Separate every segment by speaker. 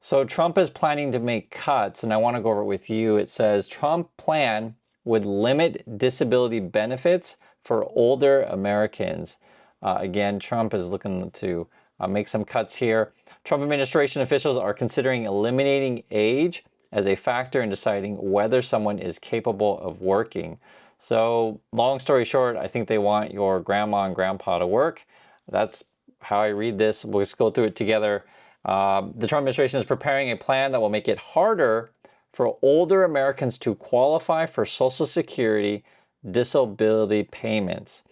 Speaker 1: So Trump is planning to make cuts, and I want to go over it with you. It says Trump plan would limit disability benefits for older Americans. Again, Trump is looking to make some cuts here. Trump administration officials are considering eliminating age as a factor in deciding whether someone is capable of working. So long story short, I think they want your grandma and grandpa to work. That's how I read this. We'll just go through it together. The Trump administration is preparing a plan that will make it harder for older Americans to qualify for Social Security disability payments.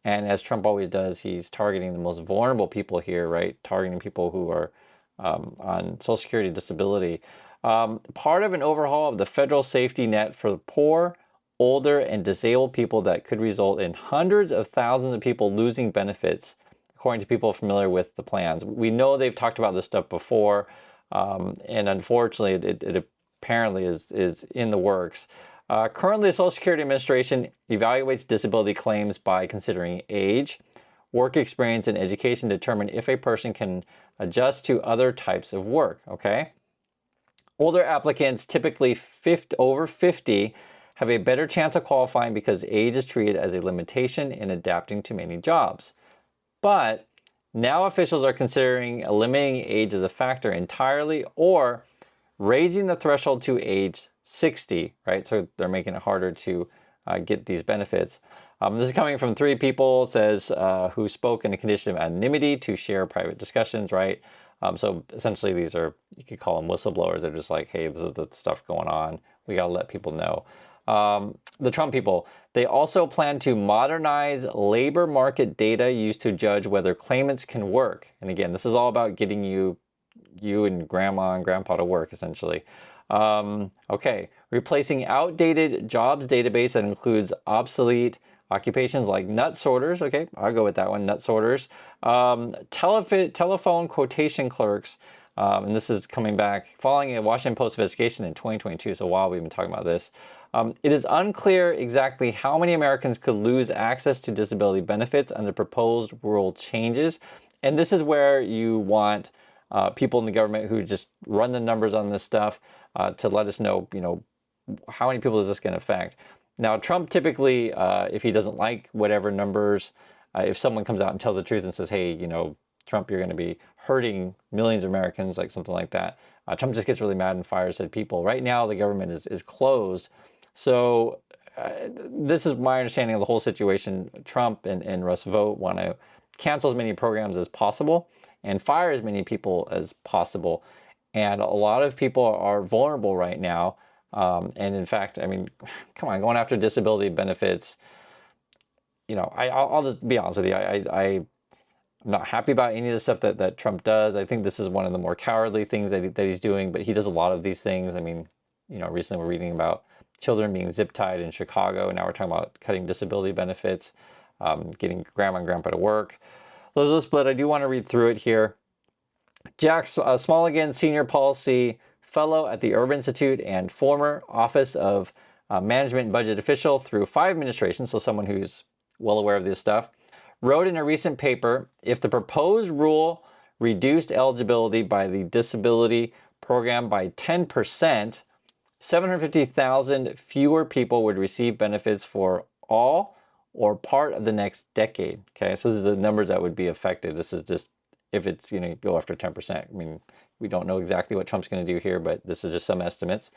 Speaker 1: And as Trump always does, he's targeting the most vulnerable people here, right? Targeting people who are on Social Security disability. Part of an overhaul of the federal safety net for poor, older, and disabled people that could result in hundreds of thousands of people losing benefits, according to people familiar with the plans. We know they've talked about this stuff before, and unfortunately, it apparently is in the works. Currently, the Social Security Administration evaluates disability claims by considering age, work experience, and education to determine if a person can adjust to other types of work, okay? Older applicants, typically over 50, have a better chance of qualifying because age is treated as a limitation in adapting to many jobs. But now officials are considering eliminating age as a factor entirely or raising the threshold to age 60, right? So they're making it harder to get these benefits. This is coming from three people, says, who spoke in a condition of anonymity to share private discussions, right? So essentially these are, you could call them whistleblowers. They're just like, hey, this is the stuff going on. We got to let people know. The Trump people, they also plan to modernize labor market data used to judge whether claimants can work. And again, this is all about getting you and grandma and grandpa to work, essentially. Okay, replacing outdated jobs database that includes obsolete occupations like nut sorters. Okay, I'll go with that one, nut sorters. Telephone quotation clerks. And this is coming back following a Washington Post investigation in 2022. So while we've been talking about this, it is unclear exactly how many Americans could lose access to disability benefits under proposed rule changes. And this is where you want people in the government who just run the numbers on this stuff to let us know, how many people is this going to affect? Now, Trump typically, if he doesn't like whatever numbers, if someone comes out and tells the truth and says, hey, Trump, you're going to be hurting millions of Americans, like something like that, Trump just gets really mad and fires said people. Right now, the government is closed. So this is my understanding of the whole situation. Trump and Russ Vought want to cancel as many programs as possible and fire as many people as possible. And a lot of people are vulnerable right now. And in fact, I mean, come on, going after disability benefits, I'll just be honest with you. I'm not happy about any of the stuff that Trump does. I think this is one of the more cowardly things that he's doing, but he does a lot of these things. I mean, recently we're reading about children being zip-tied in Chicago. Now we're talking about cutting disability benefits, getting grandma and grandpa to work. But I do want to read through it here. Jack Smulligan, Senior Policy Fellow at the Urban Institute and former Office of Management and Budget Official through 5 administrations, so someone who's well aware of this stuff, wrote in a recent paper, if the proposed rule reduced eligibility by the disability program by 10%, 750,000 fewer people would receive benefits for all or part of the next decade. Okay, so this is the numbers that would be affected. This is just if it's go after 10%. I mean, we don't know exactly what Trump's going to do here, but this is just some estimates.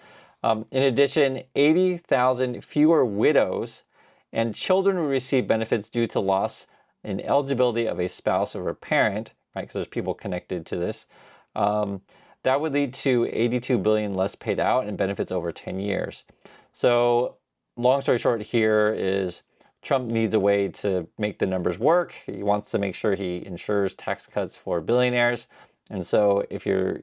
Speaker 1: In addition, 80,000 fewer widows and children would receive benefits due to loss in eligibility of a spouse or a parent, right? Because there's people connected to this. That would lead to $82 billion less paid out in benefits over 10 years. So long story short here is Trump needs a way to make the numbers work. He wants to make sure he ensures tax cuts for billionaires. And so if you're,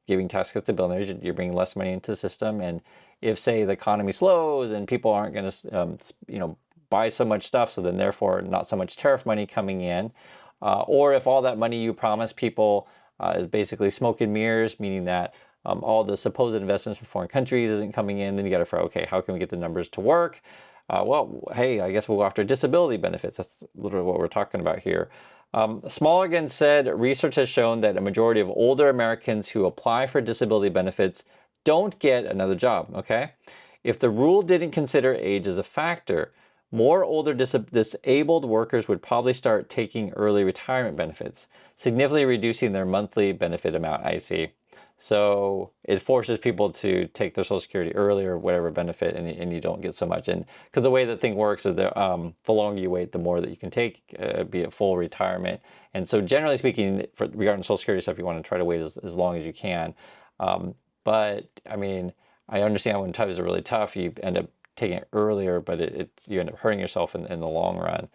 Speaker 1: giving tax cuts to billionaires, you're bringing less money into the system. And if, say, the economy slows and people aren't going to, buy so much stuff, so then therefore not so much tariff money coming in, or if all that money you promise people is basically smoke and mirrors, meaning that all the supposed investments from foreign countries isn't coming in, then you got to figure, okay, how can we get the numbers to work? Well, hey, I guess we'll go after disability benefits. That's literally what we're talking about here. Smolligan said research has shown that a majority of older Americans who apply for disability benefits don't get another job, okay? If the rule didn't consider age as a factor, more older disabled workers would probably start taking early retirement benefits, significantly reducing their monthly benefit amount, I see. So it forces people to take their Social Security early or whatever benefit, and you don't get so much. And because the way the thing works is that the longer you wait, the more that you can take, be it full retirement. And so generally speaking, regarding Social Security stuff, you want to try to wait as long as you can. But I mean, I understand when times are really tough, you end up taking it earlier, but you end up hurting yourself in the long run.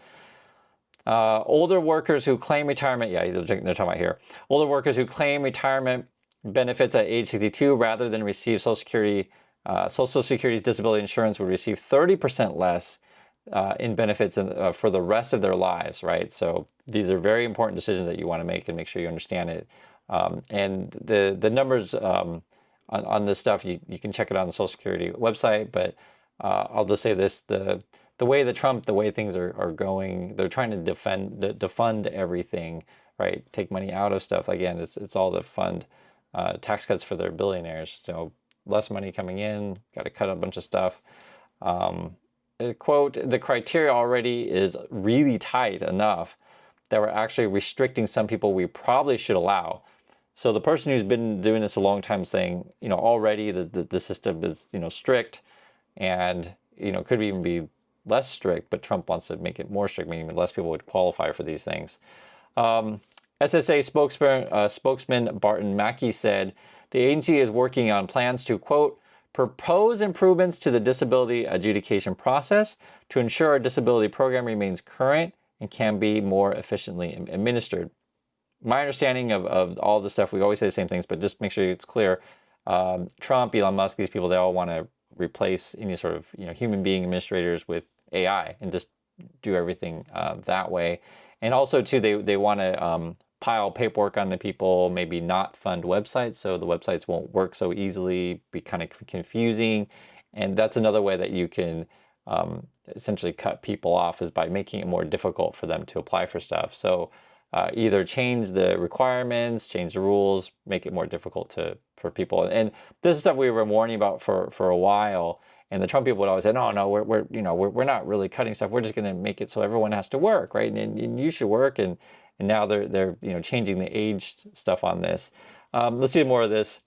Speaker 1: Older workers who claim retirement, yeah, they're talking about here. Older workers who claim retirement benefits at age 62 rather than receive Social Security's disability insurance would receive 30% less in benefits for the rest of their lives, right? So these are very important decisions that you want to make and make sure you understand it. And the numbers on this stuff, you can check it out on the Social Security website, but I'll just say this, the way the way things are going, they're trying to defund everything, right? Take money out of stuff. Again, it's all to fund tax cuts for their billionaires. So less money coming in, got to cut a bunch of stuff. Quote, the criteria already is really tight enough that we're actually restricting some people we probably should allow. So the person who's been doing this a long time saying, already the system is, strict and, could even be less strict, but Trump wants to make it more strict, meaning less people would qualify for these things. SSA spokesman Barton Mackey said the agency is working on plans to, quote, propose improvements to the disability adjudication process to ensure our disability program remains current and can be more efficiently administered. My understanding of all this stuff, we always say the same things, but just make sure it's clear. Trump, Elon Musk, these people, they all want to replace any sort of human being administrators with AI and just do everything that way. And also, too, they want to pile paperwork on the people, maybe not fund websites, so the websites won't work so easily, be kind of confusing. And that's another way that you can essentially cut people off, is by making it more difficult for them to apply for stuff. So either change the requirements, change the rules, make it more difficult for people. And this is stuff we were warning about for a while. And the Trump people would always say, no, we're not really cutting stuff. We're just going to make it so everyone has to work, right? And you should work. And now they're changing the age stuff on this. Let's see more of this.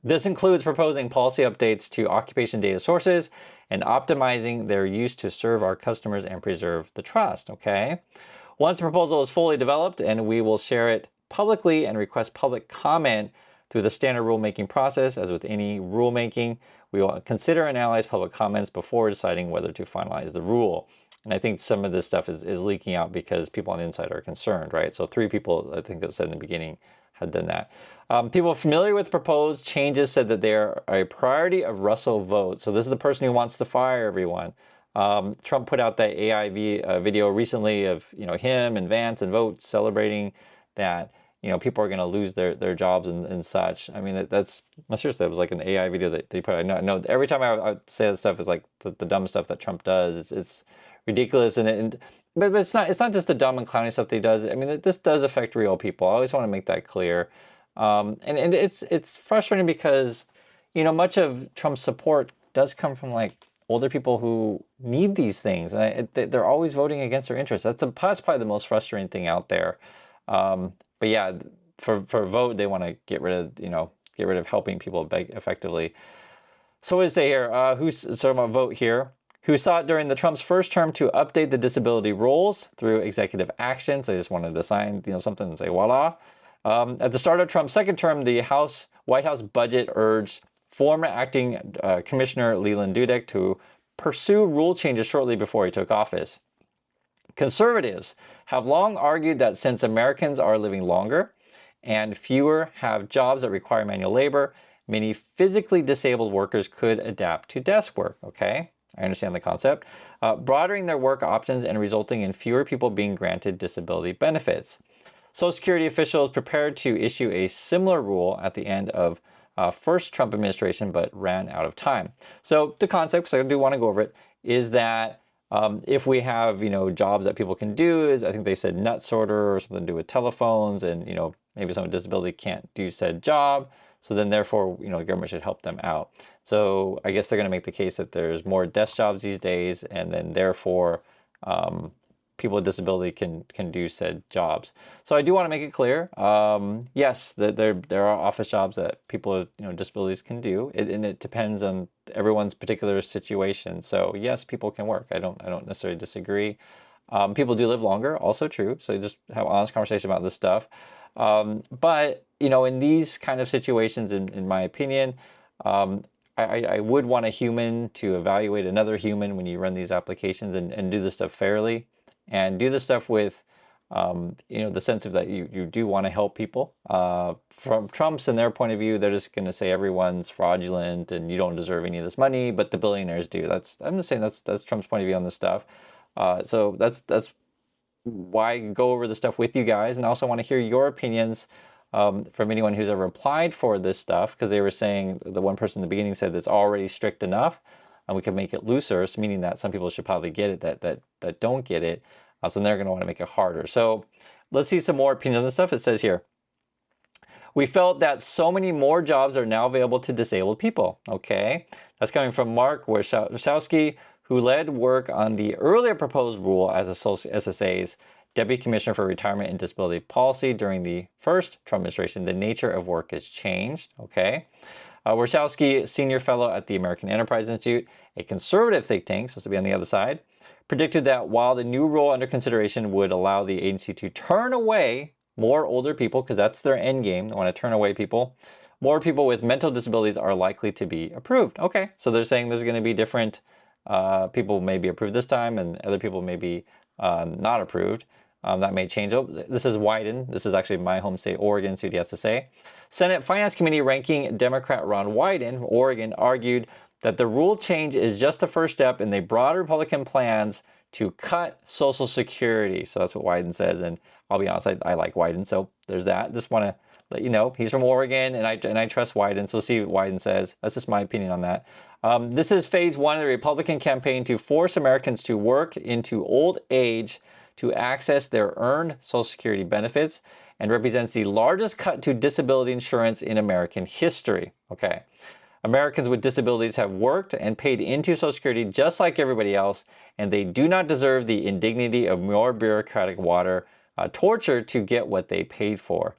Speaker 1: This includes proposing policy updates to occupation data sources and optimizing their use to serve our customers and preserve the trust. Okay. Once the proposal is fully developed, and we will share it publicly and request public comment through the standard rulemaking process. As with any rulemaking, we will consider and analyze public comments before deciding whether to finalize the rule. And I think some of this stuff is leaking out because people on the inside are concerned, right? So 3 people, I think that was said in the beginning, had done that. People familiar with proposed changes said that they are a priority of Russell Vogt. So this is the person who wants to fire everyone. Trump put out that AI video recently of him and Vance and Vogt celebrating that people are going to lose their jobs and such. I mean, that's seriously, it was like an AI video that they put out. I know every time I say that stuff is like the dumb stuff that Trump does. It's ridiculous, but it's not just the dumb and clowny stuff that he does. I mean, this does affect real people. I always want to make that clear. And it's frustrating because much of Trump's support does come from like older people who need these things, and they're always voting against their interests. That's probably the most frustrating thing out there. But yeah, for Vogt, they want to get rid of helping people effectively. So what does it say here? Who's talking about Vogt here? Who sought during the Trump's first term to update the disability rules through executive actions. They just wanted to sign something and say voila. At the start of Trump's second term, the White House budget urged former acting Commissioner Leland Dudek to pursue rule changes shortly before he took office. Conservatives have long argued that since Americans are living longer and fewer have jobs that require manual labor, many physically disabled workers could adapt to desk work. Okay, I understand the concept. Broadening their work options and resulting in fewer people being granted disability benefits. Social Security officials prepared to issue a similar rule at the end of first Trump administration, but ran out of time. So the concept, because I do want to go over it, is that If we have, jobs that people can do, is I think they said nut sorter or something to do with telephones, and, maybe someone with disability can't do said job. So then therefore, the government should help them out. So I guess they're going to make the case that there's more desk jobs these days, and then therefore, people with disability can do said jobs. So I do want to make it clear, yes, that there are office jobs that people with disabilities can do, and it depends on everyone's particular situation. So yes, people can work. I don't necessarily disagree. People do live longer, also true. So just have an honest conversation about this stuff. But in these kind of situations, in my opinion, I would want a human to evaluate another human when you run these applications, and do this stuff fairly, and do this stuff with, the sense of that you do want to help people. From Trump's and their point of view, they're just going to say everyone's fraudulent and you don't deserve any of this money, but the billionaires do. I'm just saying that's Trump's point of view on this stuff. So that's why I go over the stuff with you guys, and I also want to hear your opinions from anyone who's ever applied for this stuff, because they were saying, the one person in the beginning said it's already strict enough and we can make it looser, so meaning that some people should probably get it that don't get it. So they're going to want to make it harder. So let's see some more opinions on this stuff. It says here, we felt that so many more jobs are now available to disabled people. Okay, that's coming from Mark Warshawski, who led work on the earlier proposed rule as SSA's Deputy Commissioner for Retirement and Disability Policy during the first Trump administration. The nature of work has changed. Okay. Warshawski, senior fellow at the American Enterprise Institute, a conservative think tank, so to be on the other side, predicted that while the new rule under consideration would allow the agency to turn away more older people, because that's their end game, they want to turn away people, more people with mental disabilities are likely to be approved. Okay, so they're saying there's going to be different people may be approved this time, and other people may be not approved. That may change. Oh, this is Wyden. This is actually my home state, Oregon, see what he has to say. Senate Finance Committee ranking Democrat Ron Wyden, Oregon, argued that the rule change is just the first step in the broader Republican plans to cut Social Security. So that's what Wyden says, and I'll be honest, I like Wyden, so there's that. Just want to let you know he's from Oregon, and I trust Wyden, so see what Wyden says. That's just my opinion on that. This is phase one of the Republican campaign to force Americans to work into old age to access their earned Social Security benefits, and represents the largest cut to disability insurance in American history. Okay. Americans with disabilities have worked and paid into Social Security just like everybody else, and they do not deserve the indignity of more bureaucratic torture to get what they paid for.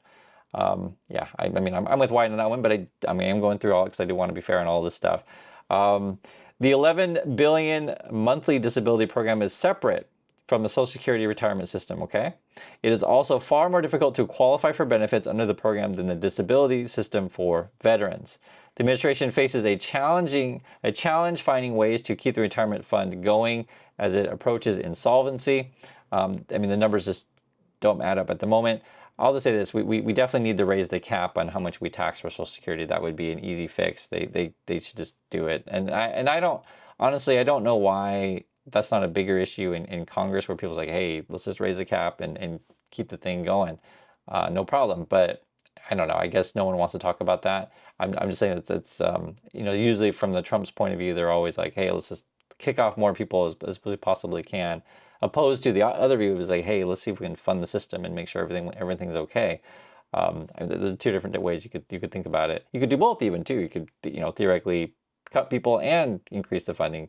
Speaker 1: Yeah, I mean, I'm with Wyden on that one, but I am going through all because I do want to be fair on all this stuff. The $11 billion monthly disability program is separate from the Social Security retirement system, okay? It is also far more difficult to qualify for benefits under the program than the disability system for veterans. The administration faces a challenge finding ways to keep the retirement fund going as it approaches insolvency. I mean, the numbers just don't add up at the moment. I'll just say this, we definitely need to raise the cap on how much we tax for Social Security. That would be an easy fix. They should just do it. And I don't, honestly, I don't know why that's not a bigger issue in Congress, where people's like, hey, let's just raise the cap and keep the thing going. No problem. But I don't know. I guess no one wants to talk about that. I'm just saying it's usually from the Trump's point of view, they're always like, hey, let's just kick off more people as we possibly can. Opposed to the other view is like, hey, let's see if we can fund the system and make sure everything's okay. There's two different ways you could think about it. You could do both even too. You could theoretically cut people and increase the funding.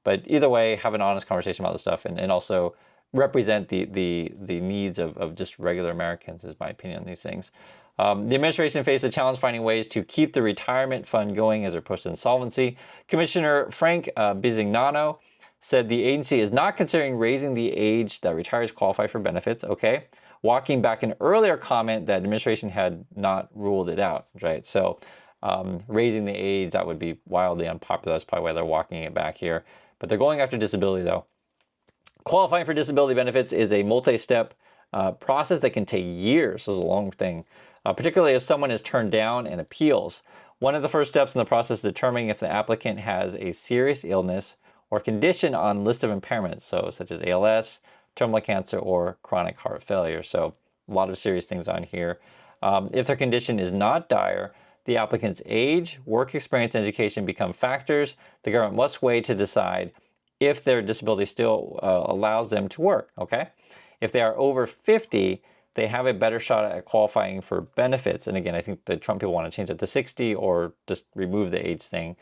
Speaker 1: But either way, have an honest conversation about this stuff, and also represent the needs of just regular Americans, is my opinion on these things. The administration faced a challenge finding ways to keep the retirement fund going as it approached insolvency. Commissioner Frank Bisignano said the agency is not considering raising the age that retirees qualify for benefits, okay? Walking back an earlier comment that administration had not ruled it out, right? So raising the age, that would be wildly unpopular. That's probably why they're walking it back here. But they're going after disability, though. Qualifying for disability benefits is a multi-step process that can take years. This is a long thing, particularly if someone is turned down and appeals. One of the first steps in the process is determining if the applicant has a serious illness or condition on list of impairments, so such as ALS, terminal cancer, or chronic heart failure. So a lot of serious things on here. If their condition is not dire, the applicant's age, work experience, and education become factors the government must weigh to decide if their disability still allows them to work, okay? If they are over 50, they have a better shot at qualifying for benefits. And again, I think the Trump people want to change it to 60 or just remove the age thing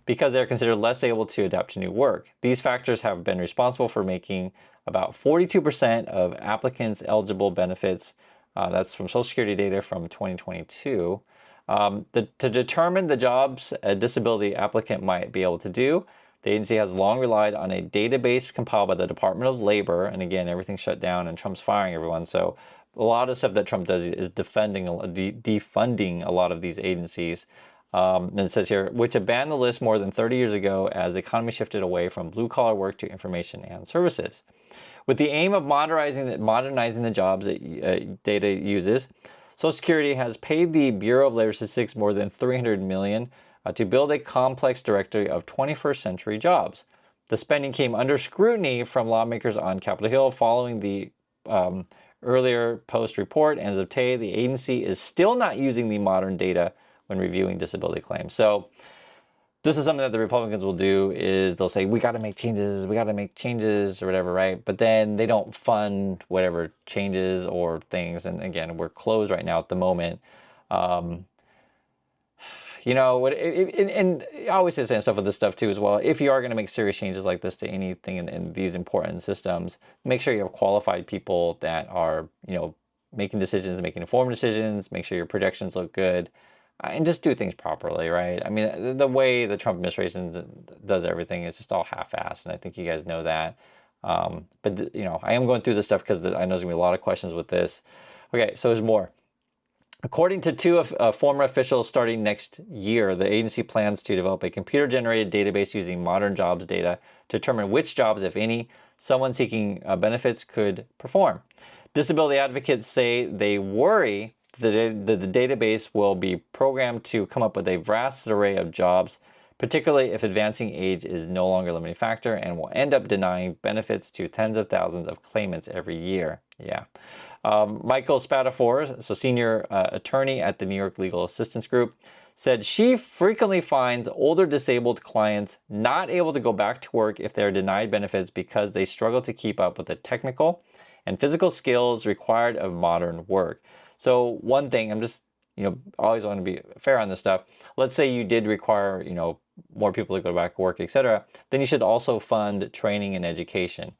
Speaker 1: because they're considered less able to adapt to new work. These factors have been responsible for making about 42% of applicants eligible benefits. That's from Social Security data from 2022. To determine the jobs a disability applicant might be able to do, the agency has long relied on a database compiled by the Department of Labor. And again, everything's shut down and Trump's firing everyone. So a lot of stuff that Trump does is defunding a lot of these agencies. And it says here, which abandoned the list more than 30 years ago as the economy shifted away from blue-collar work to information and services. With the aim of modernizing the jobs that data uses, Social Security has paid the Bureau of Labor Statistics more than $300 million to build a complex directory of 21st century jobs. The spending came under scrutiny from lawmakers on Capitol Hill following the earlier Post report, and as of today, the agency is still not using the modern data when reviewing disability claims. So this is something that the Republicans will do is they'll say, we got to make changes or whatever, right? But then they don't fund whatever changes or things. And again, we're closed right now at the moment. You know, and I always say the same stuff with this stuff too as well. If you are going to make serious changes like this to anything in these important systems, make sure you have qualified people that are, you know, making decisions, making informed decisions, make sure your projections look good, and just do things properly, right? I mean, the way the Trump administration does everything is just all half-assed, and I think you guys know that. But, you know, I am going through this stuff because I know there's going to be a lot of questions with this. Okay, so there's more. According to two former officials, starting next year, the agency plans to develop a computer-generated database using modern jobs data to determine which jobs, if any, someone seeking benefits could perform. Disability advocates say they worry that the database will be programmed to come up with a vast array of jobs, particularly if advancing age is no longer a limiting factor, and will end up denying benefits to tens of thousands of claimants every year. Yeah. Michael Spatafor, so senior attorney at the New York Legal Assistance Group, said she frequently finds older disabled clients not able to go back to work if they're denied benefits because they struggle to keep up with the technical and physical skills required of modern work. So one thing, I'm just, you know, always want to be fair on this stuff. Let's say you did require, you know, more people to go back to work, etc. Then you should also fund training and education.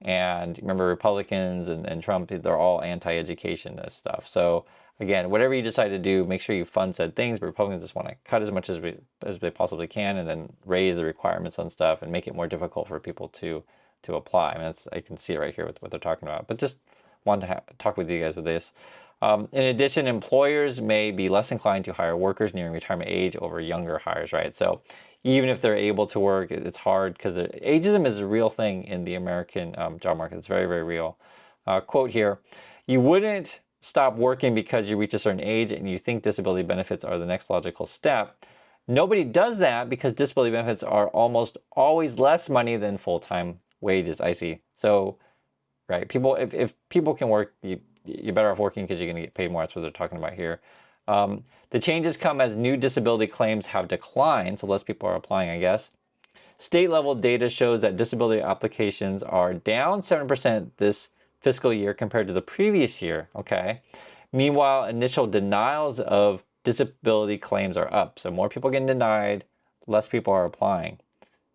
Speaker 1: And remember, Republicans and Trump, they're all anti-education and stuff. So again, whatever you decide to do, make sure you fund said things. But Republicans just want to cut as much as they possibly can, and then raise the requirements on stuff and make it more difficult for people to apply. I mean, I can see it right here with what they're talking about. But just wanted to talk with you guys with this. In addition, employers may be less inclined to hire workers nearing retirement age over younger hires, right? So even if they're able to work, it's hard because ageism is a real thing in the American job market. It's very, very real. Quote here, you wouldn't stop working because you reach a certain age and you think disability benefits are the next logical step. Nobody does that because disability benefits are almost always less money than full-time wages, I see. So, right, people, if people can work, you're better off working because you're going to get paid more. That's what they're talking about here. The changes come as new disability claims have declined, so less people are applying, I guess. State-level data shows that disability applications are down 7% this fiscal year compared to the previous year, okay? Meanwhile, initial denials of disability claims are up. So more people getting denied, less people are applying.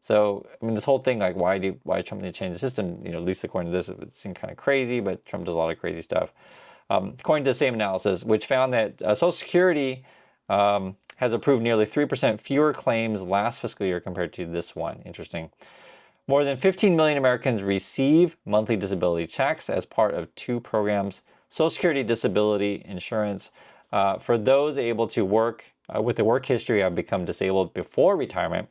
Speaker 1: So, I mean, this whole thing, like, why Trump need to change the system? You know, at least according to this, it seemed kind of crazy, but Trump does a lot of crazy stuff. According to the same analysis, which found that Social Security has approved nearly 3% fewer claims last fiscal year compared to this one. Interesting. More than 15 million Americans receive monthly disability checks as part of two programs, Social Security Disability Insurance. For those able to work with a work history have become disabled before retirement.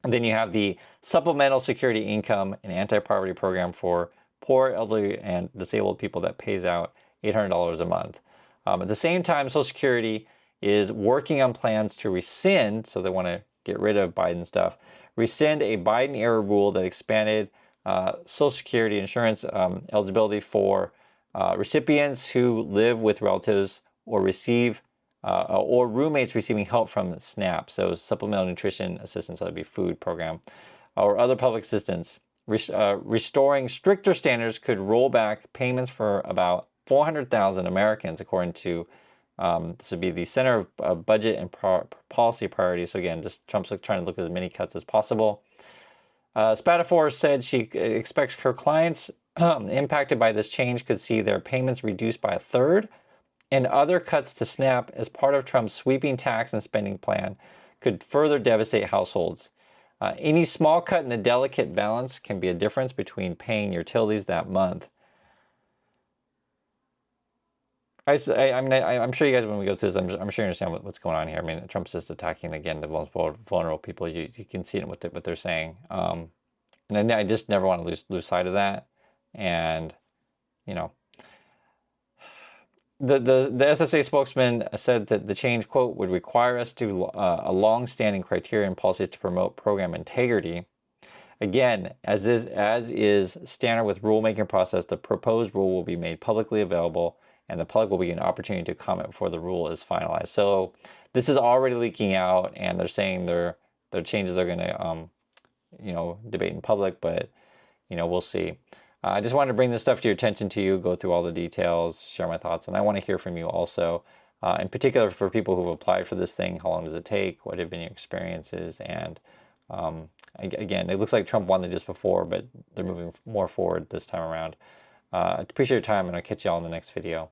Speaker 1: And then you have the Supplemental Security Income and Anti-Poverty Program for poor, elderly, and disabled people that pays out $800 a month. At the same time, Social Security is working on plans to rescind, so they want to get rid of Biden stuff, rescind a Biden-era rule that expanded Social Security insurance eligibility for recipients who live with relatives or receive or roommates receiving help from SNAP, so Supplemental Nutrition Assistance, that would be food program. or other public assistance. Restoring stricter standards could roll back payments for about 400,000 Americans, according to this would be the Center of Budget and Policy Priorities. So again, just Trump's trying to look at as many cuts as possible. Spatafor said she expects her clients impacted by this change could see their payments reduced by a third, and other cuts to SNAP as part of Trump's sweeping tax and spending plan could further devastate households. Any small cut in the delicate balance can be a difference between paying your utilities that month. I'm sure you guys, when we go through this, I'm sure you understand what's going on here. I mean, Trump's just attacking, again, the most vulnerable people. You can see it in what they're saying. And I just never want to lose sight of that. And, you know, the SSA spokesman said that the change, quote, would require us to a long-standing criteria and policies to promote program integrity. Again, as is standard with rulemaking process, the proposed rule will be made publicly available, and the public will be an opportunity to comment before the rule is finalized. So this is already leaking out, and they're saying their changes are going to, debate in public, but, we'll see. I just wanted to bring this stuff to your attention to you, go through all the details, share my thoughts, and I want to hear from you also. In particular, for people who've applied for this thing, how long does it take? What have been your experiences? And again, it looks like Trump won it just before, but they're moving more forward this time around. I appreciate your time, and I'll catch you all in the next video.